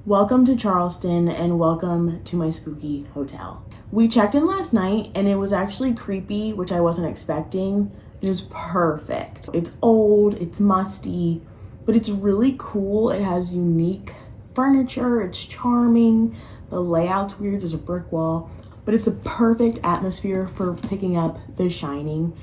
Welcome to Charleston and welcome to my spooky hotel. We checked in last night and it was actually creepy, which I wasn't expecting. It was perfect. It's old, it's musty, but it's really cool. It has unique furniture, it's charming, the layout's weird, there's a brick wall, but it's a perfect atmosphere for picking up The Shining.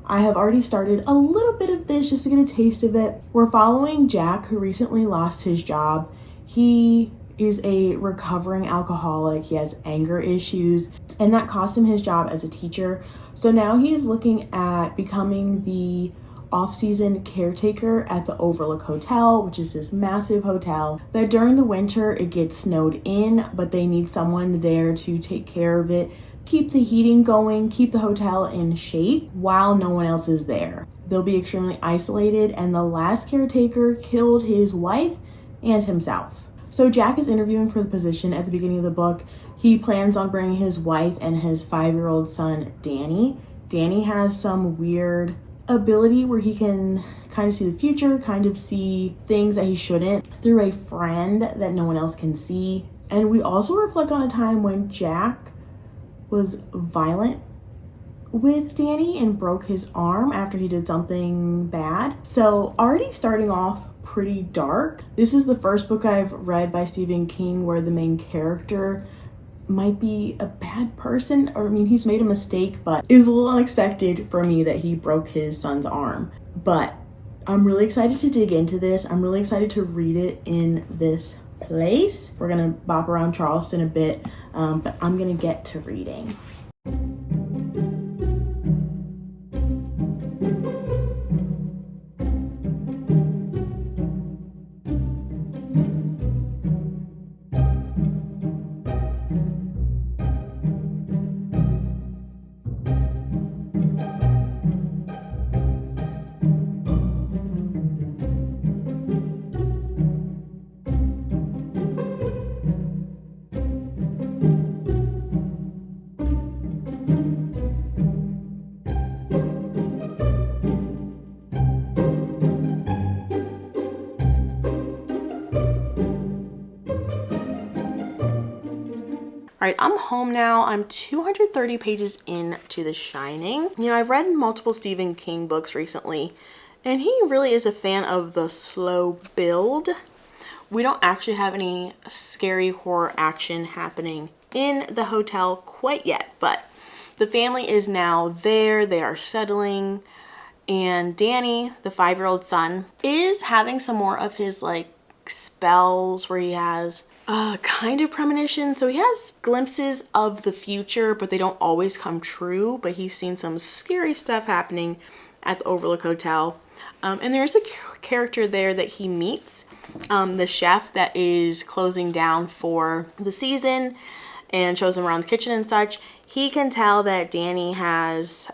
I have already started a little bit of this just to get a taste of it. We're following Jack, who recently lost his job. He is a recovering alcoholic. He has anger issues, and that cost him his job as a teacher. So now he is looking at becoming the off-season caretaker at the Overlook Hotel, which is this massive hotel that during the winter it gets snowed in, but they need someone there to take care of it, keep the heating going, keep the hotel in shape while no one else is there. They'll be extremely isolated, and the last caretaker killed his wife and himself. So Jack is interviewing for the position at the beginning of the book. He plans on bringing his wife and his 5-year-old son, Danny. Danny has some weird ability where he can kind of see the future, kind of see things that he shouldn't through a friend that no one else can see. And we also reflect on a time when Jack was violent with Danny and broke his arm after he did something bad. So already starting off pretty dark. This is the first book I've read by Stephen King where the main character might be a bad person, or I mean, he's made a mistake, but it was a little unexpected for me that he broke his son's arm. But I'm really excited to dig into this. I'm really excited to read it in this place. We're gonna bop around Charleston a bit, but I'm gonna get to reading. All right, I'm home now. I'm 230 pages into The Shining. You know, I've read multiple Stephen King books recently, and he really is a fan of the slow build. We don't actually have any scary horror action happening in the hotel quite yet, but the family is now there. They are settling, and Danny, the 5-year-old son, is having some more of his like spells where he has kind of premonition. So he has glimpses of the future, but they don't always come true. But he's seen some scary stuff happening at the Overlook Hotel. And there's a character there that he meets, the chef that is closing down for the season and shows him around the kitchen and such. He can tell that Danny has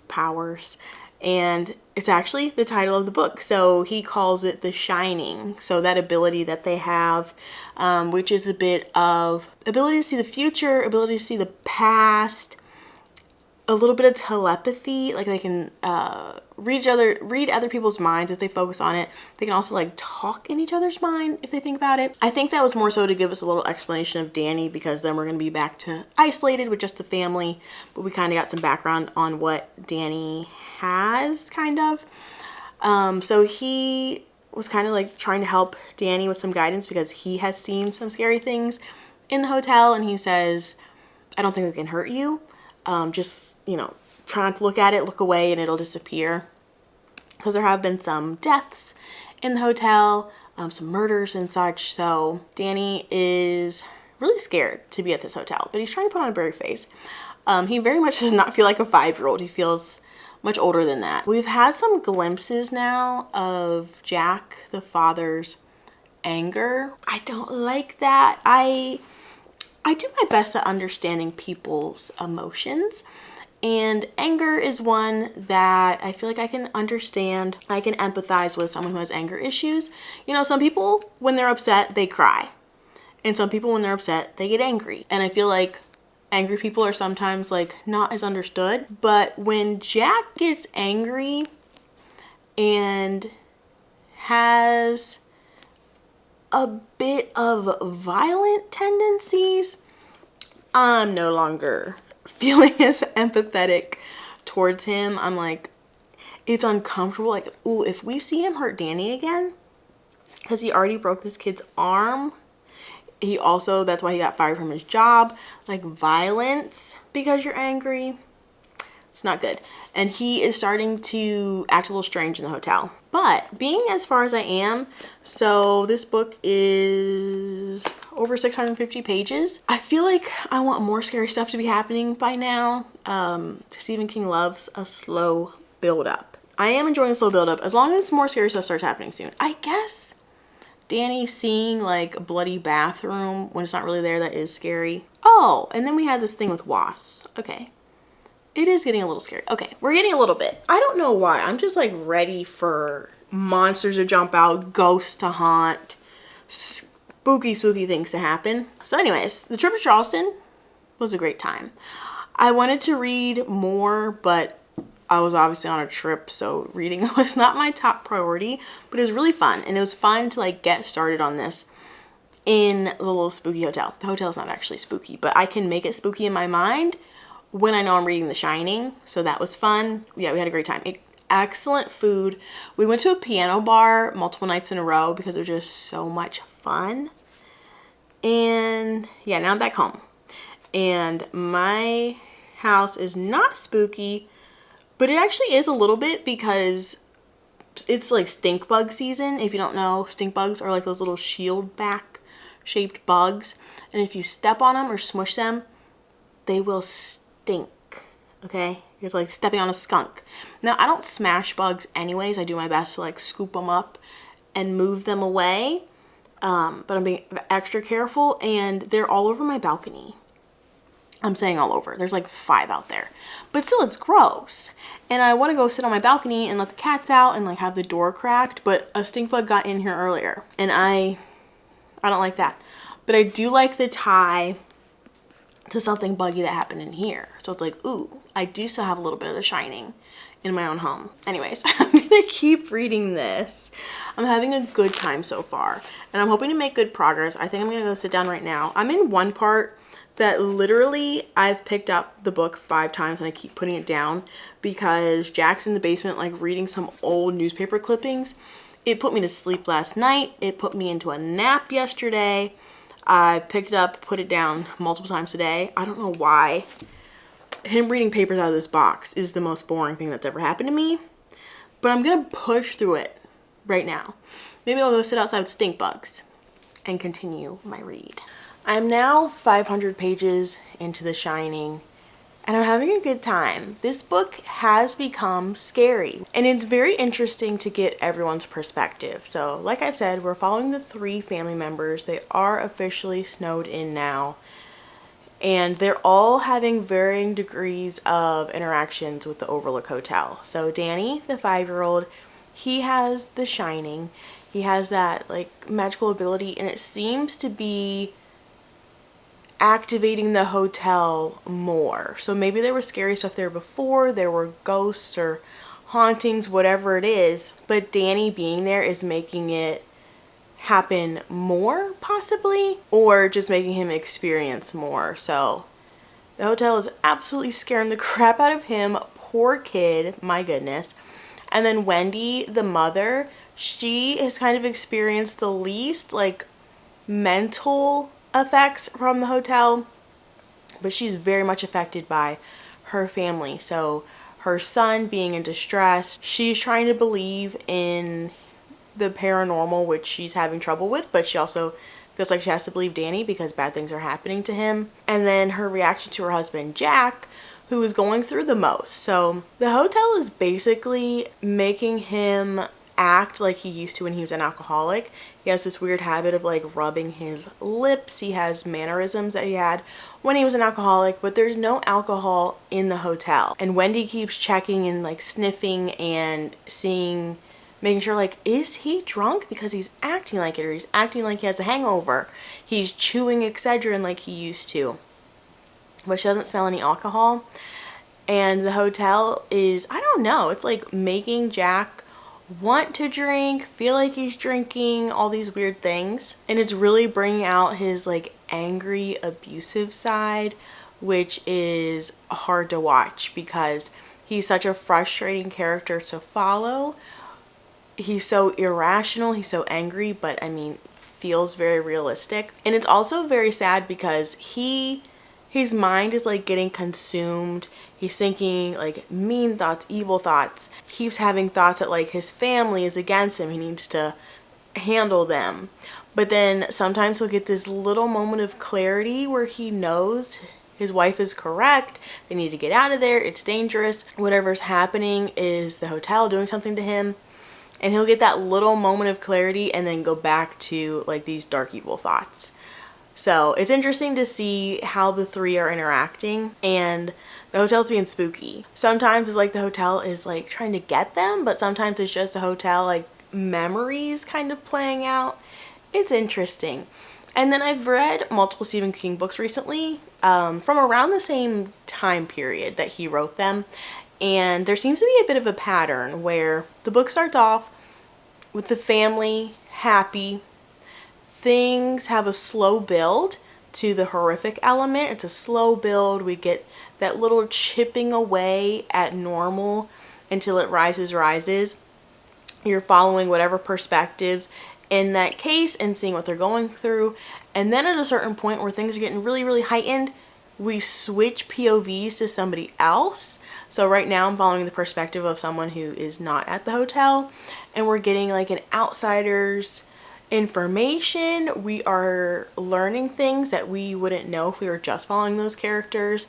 powers, and it's actually the title of the book. So he calls it The Shining. So that ability that they have, which is a bit of ability to see the future, ability to see the past, a little bit of telepathy, like they can read other people's minds if they focus on it. They can also like talk in each other's mind if they think about it. I think that was more so to give us a little explanation of Danny, because then we're going to be back to isolated with just the family, but we kind of got some background on what Danny has, kind of. So he was kind of like trying to help Danny with some guidance because he has seen some scary things in the hotel, and he says, I don't think it can hurt you. Just, you know, try not to look at it, look away, and it'll disappear. Because there have been some deaths in the hotel, some murders and such. So Danny is really scared to be at this hotel, but he's trying to put on a brave face. He very much does not feel like a 5-year-old. He feels much older than that. We've had some glimpses now of Jack, the father's anger. I don't like that. I do my best at understanding people's emotions, and anger is one that I feel like I can understand. I can empathize with someone who has anger issues. You know, some people, when they're upset, they cry. And some people, when they're upset, they get angry. And I feel like angry people are sometimes like not as understood. But when Jack gets angry and has a bit of violent tendencies, I'm no longer feeling as empathetic towards him. I'm like, it's uncomfortable. Like, ooh, if we see him hurt Danny again, because he already broke this kid's arm. He also, that's why he got fired from his job. Like, violence because you're angry. It's not good. And he is starting to act a little strange in the hotel. But being as far as I am, so this book is over 650 pages. I feel like I want more scary stuff to be happening by now. Stephen King loves a slow build up. I am enjoying the slow build up as long as more scary stuff starts happening soon. I guess Danny seeing like a bloody bathroom when it's not really there, that is scary. Oh, and then we had this thing with wasps. Okay. It is getting a little scary. Okay, we're getting a little bit. I don't know why. I'm just like ready for monsters to jump out, ghosts to haunt, spooky things to happen. So anyways, the trip to Charleston was a great time. I wanted to read more, but I was obviously on a trip, so reading was not my top priority, but it was really fun. And it was fun to like get started on this in the little spooky hotel. The hotel's not actually spooky, but I can make it spooky in my mind when I know I'm reading The Shining. So that was fun. Yeah, we had a great time. Excellent food. We went to a piano bar multiple nights in a row because it was just so much fun. And yeah, now I'm back home. And my house is not spooky, but it actually is a little bit because it's like stink bug season. If you don't know, stink bugs are like those little shield back shaped bugs. And if you step on them or smush them, they will stink. Okay, it's like stepping on a skunk. Now I don't smash bugs anyways. I do my best to like scoop them up and move them away, but I'm being extra careful, and they're all over my balcony. I'm saying all over. There's like 5 out there, but still it's gross. And I want to go sit on my balcony and let the cats out and like have the door cracked, but a stink bug got in here earlier, and I don't like that. But I do like the tie to something buggy that happened in here. So it's like, ooh, I do still have a little bit of The Shining in my own home. Anyways, I'm gonna keep reading this. I'm having a good time so far, and I'm hoping to make good progress. I think I'm gonna go sit down right now. I'm in one part that literally I've picked up the book 5 times and I keep putting it down because Jack's in the basement like reading some old newspaper clippings. It put me to sleep last night. It put me into a nap yesterday. I picked it up, put it down multiple times today. I don't know why. Him reading papers out of this box is the most boring thing that's ever happened to me. But I'm going to push through it right now. Maybe I'll go sit outside with stink bugs and continue my read. I'm now 500 pages into The Shining, and I'm having a good time. This book has become scary, and it's very interesting to get everyone's perspective. So like I've said, we're following the 3 family members. They are officially snowed in now, and they're all having varying degrees of interactions with the Overlook Hotel. So Danny, the 5-year-old, he has the Shining. He has that like magical ability, and it seems to be activating the hotel more. So maybe there was scary stuff there before, there were ghosts or hauntings, whatever it is, but Danny being there is making it happen more, possibly, or just making him experience more. So the hotel is absolutely scaring the crap out of him. Poor kid, my goodness. And then Wendy, the mother, she has kind of experienced the least like mental effects from the hotel, but she's very much affected by her family. So her son being in distress, she's trying to believe in the paranormal, which she's having trouble with, but she also feels like she has to believe Danny because bad things are happening to him. And then her reaction to her husband Jack, who is going through the most. So the hotel is basically making him act like he used to when he was an alcoholic. He has this weird habit of like rubbing his lips. He has mannerisms that he had when he was an alcoholic, but there's no alcohol in the hotel. And Wendy keeps checking and like sniffing and seeing, making sure like, is he drunk? Because he's acting like it, or he's acting like he has a hangover. He's chewing Excedrin like he used to, but she doesn't smell any alcohol. And the hotel is, I don't know, it's like making Jack want to drink, feel like he's drinking, all these weird things. And it's really bringing out his like angry, abusive side, which is hard to watch because he's such a frustrating character to follow. He's so irrational, he's so angry, but I mean, feels very realistic. And it's also very sad because his mind is like getting consumed. He's thinking like mean thoughts, evil thoughts. He keeps having thoughts that like his family is against him. He needs to handle them. But then sometimes he'll get this little moment of clarity where he knows his wife is correct. They need to get out of there. It's dangerous. Whatever's happening is the hotel doing something to him. And he'll get that little moment of clarity and then go back to like these dark, evil thoughts. So it's interesting to see how the three are interacting, and the hotel's being spooky. Sometimes it's like the hotel is like trying to get them, but sometimes it's just a hotel like memories kind of playing out. It's interesting. And then I've read multiple Stephen King books recently from around the same time period that he wrote them. And there seems to be a bit of a pattern where the book starts off with the family happy. Things have a slow build to the horrific element. It's a slow build. We get that little chipping away at normal until it rises. You're following whatever perspectives in that case and seeing what they're going through. And then at a certain point where things are getting really, really heightened, we switch POVs to somebody else. So right now I'm following the perspective of someone who is not at the hotel, and we're getting like an outsider's information. We are learning things that we wouldn't know if we were just following those characters.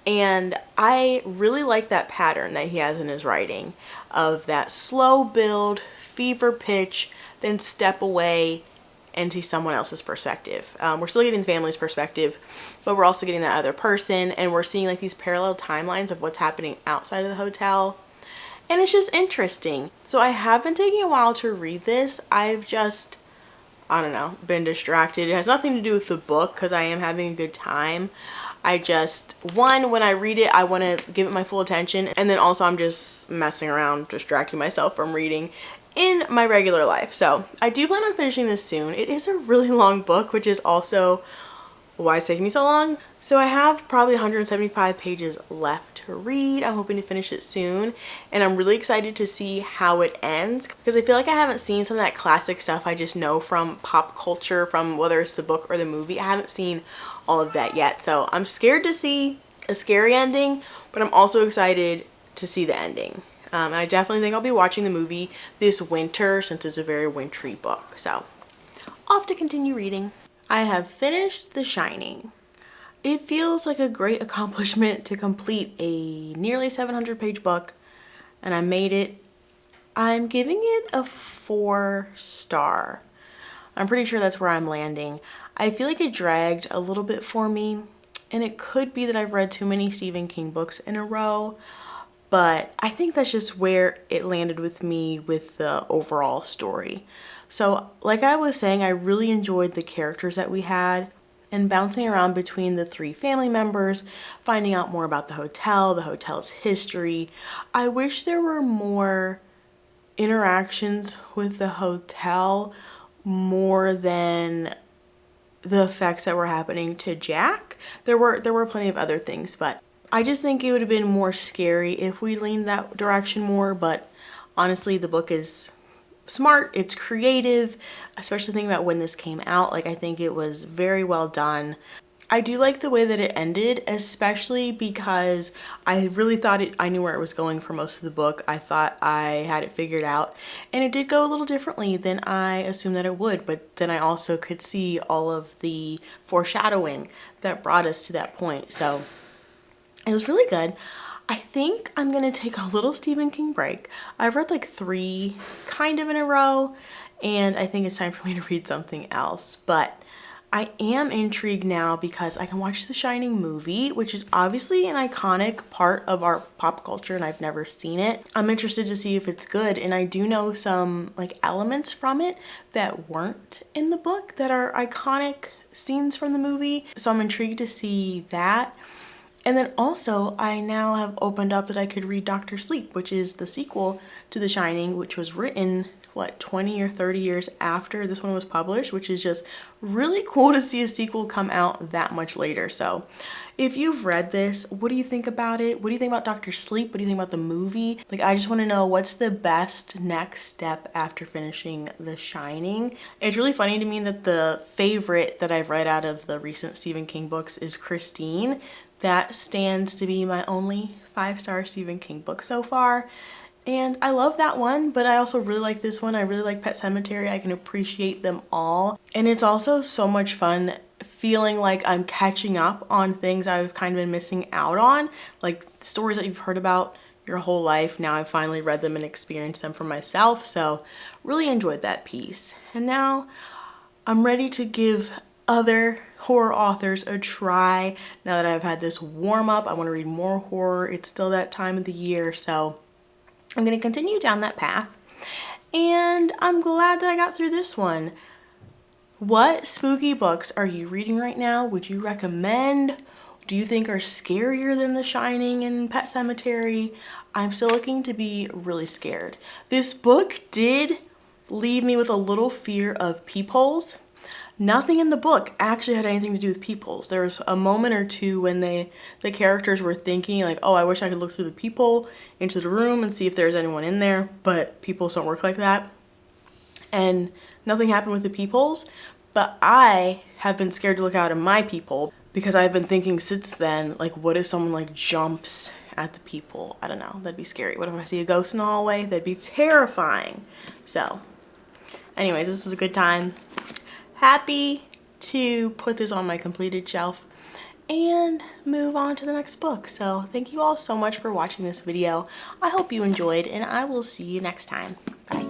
And I really like that pattern that he has in his writing of that slow build, fever pitch, then step away and see someone else's perspective. We're still getting the family's perspective, but we're also getting that other person, and we're seeing like these parallel timelines of what's happening outside of the hotel. And it's just interesting. So I have been taking a while to read this. I've just, I don't know, been distracted. It has nothing to do with the book because I am having a good time. I just, one, when I read it, I want to give it my full attention. And then also I'm just messing around, distracting myself from reading in my regular life. So I do plan on finishing this soon. It is a really long book, which is also why it's taking me so long. So I have probably 175 pages left to read. I'm hoping to finish it soon, and I'm really excited to see how it ends because I feel like I haven't seen some of that classic stuff I just know from pop culture, from whether it's the book or the movie. I haven't seen all of that yet, so I'm scared to see a scary ending, but I'm also excited to see the ending. I definitely think I'll be watching the movie this winter since it's a very wintry book. So off to continue reading. I have finished The Shining. It feels like a great accomplishment to complete a nearly 700-page book, and I made it. I'm giving it a 4-star. I'm pretty sure that's where I'm landing. I feel like it dragged a little bit for me, and it could be that I've read too many Stephen King books in a row, but I think that's just where it landed with me with the overall story. So like I was saying, I really enjoyed the characters that we had and bouncing around between the three family members, finding out more about the hotel's history. I wish there were more interactions with the hotel more than the effects that were happening to Jack. There were plenty of other things, but I just think it would have been more scary if we leaned that direction more. But honestly, the book is smart, it's creative, especially thinking about when this came out. Like, I think it was very well done. I do like the way that it ended, especially because I really thought I knew where it was going for most of the book. I thought I had it figured out, and it did go a little differently than I assumed that it would, but then I also could see all of the foreshadowing that brought us to that point. So it was really good. I think I'm gonna take a little Stephen King break. I've read like 3 kind of in a row, and I think it's time for me to read something else. But I am intrigued now because I can watch The Shining movie, which is obviously an iconic part of our pop culture, and I've never seen it. I'm interested to see if it's good, and I do know some like elements from it that weren't in the book that are iconic scenes from the movie. So I'm intrigued to see that. And then also, I now have opened up that I could read Doctor Sleep, which is the sequel to The Shining, which was written, what, 20 or 30 years after this one was published, which is just really cool to see a sequel come out that much later. So if you've read this, what do you think about it? What do you think about Doctor Sleep? What do you think about the movie? Like, I just want to know what's the best next step after finishing The Shining. It's really funny to me that the favorite that I've read out of the recent Stephen King books is Christine. That stands to be my only 5-star Stephen King book so far. And I love that one, but I also really like this one. I really like Pet Sematary. I can appreciate them all. And it's also so much fun feeling like I'm catching up on things I've kind of been missing out on. Like stories that you've heard about your whole life. Now I've finally read them and experienced them for myself. So really enjoyed that piece. And now I'm ready to give other horror authors a try. Now that I've had this warm up, I want to read more horror. It's still that time of the year, so I'm going to continue down that path. And I'm glad that I got through this one. What spooky books are you reading right now? Would you recommend? Do you think are scarier than The Shining and Pet Sematary? I'm still looking to be really scared. This book did leave me with a little fear of peepholes. Nothing in the book actually had anything to do with peepholes. There was a moment or two when the characters were thinking like, oh, I wish I could look through the peephole into the room and see if there's anyone in there, but peepholes don't work like that. And nothing happened with the peepholes, but I have been scared to look out of my peephole because I've been thinking since then, like, what if someone like jumps at the peephole? I don't know, that'd be scary. What if I see a ghost in the hallway? That'd be terrifying. So anyways, this was a good time. Happy to put this on my completed shelf and move on to the next book. So thank you all so much for watching this video. I hope you enjoyed, and I will see you next time. Bye.